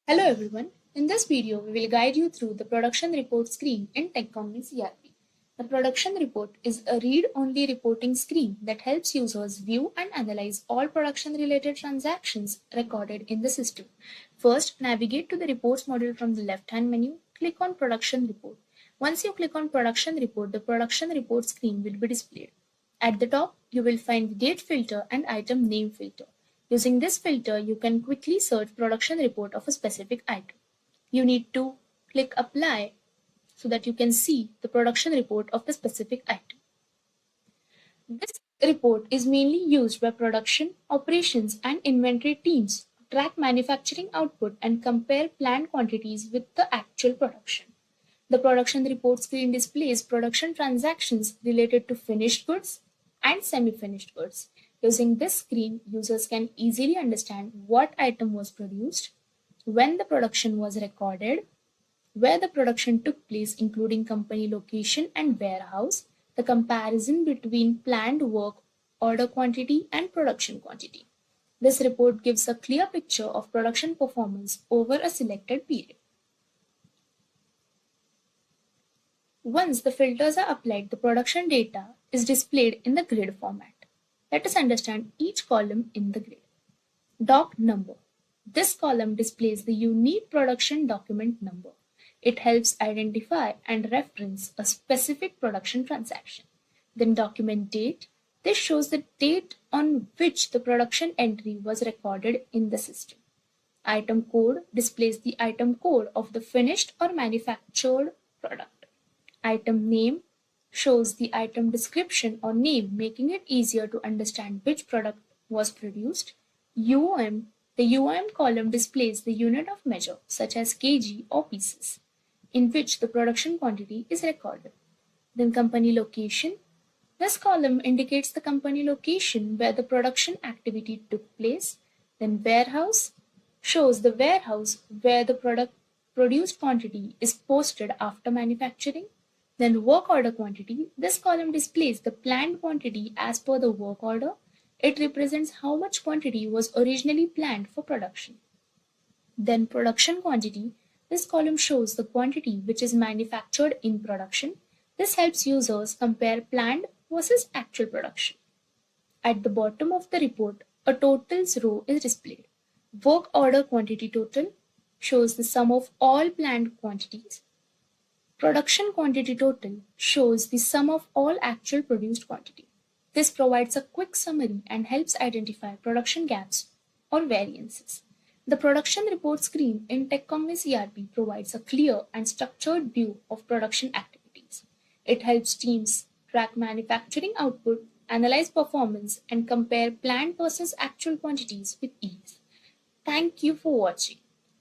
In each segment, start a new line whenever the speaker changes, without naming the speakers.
Hello everyone. In this video, we will guide you through the production report screen in TechCognics ERP. The production report is a read-only reporting screen that helps users view and analyze all production-related transactions recorded in the system. First, navigate to the Reports module from the left-hand menu. Click on Production Report. Once you click on Production Report, the Production Report screen will be displayed. At the top, you will find the Date filter and Item Name filter. Using this filter, you can quickly search production report of a specific item. You need to click Apply so that you can see the production report of the specific item. This report is mainly used by production, operations, and inventory teams to track manufacturing output and compare planned quantities with the actual production. The production report screen displays production transactions related to finished goods and semi-finished goods. Using this screen, users can easily understand what item was produced, when the production was recorded, where the production took place including company location and warehouse, the comparison between planned work, order quantity and production quantity. This report gives a clear picture of production performance over a selected period. Once the filters are applied, the production data is displayed in the grid format. Let us understand each column in the grid. Doc number. This column displays the unique production document number. It helps identify and reference a specific production transaction. Then document date. This shows the date on which the production entry was recorded in the system. Item code displays the item code of the finished or manufactured product. Item name shows the item description or name, making it easier to understand which product was produced. UOM. The UOM column displays the unit of measure, such as kg or pieces, in which the production quantity is recorded. Then company location. This column indicates the company location where the production activity took place. Then warehouse shows the warehouse where the produced quantity is posted after manufacturing. Then work order quantity. This column displays the planned quantity as per the work order. It represents how much quantity was originally planned for production. Then production quantity. This column shows the quantity which is manufactured in production. This helps users compare planned versus actual production. At the bottom of the report, a totals row is displayed. Work order quantity total shows the sum of all planned quantities. Production quantity total shows the sum of all actual produced quantity. This provides a quick summary and helps identify production gaps or variances. The production report screen in TechCognics ERP provides a clear and structured view of production activities. It helps teams track manufacturing output, analyze performance, and compare planned versus actual quantities with ease. Thank you for watching.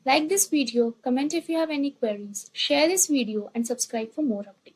Like this video, comment if you have any queries, share this video and subscribe for more updates.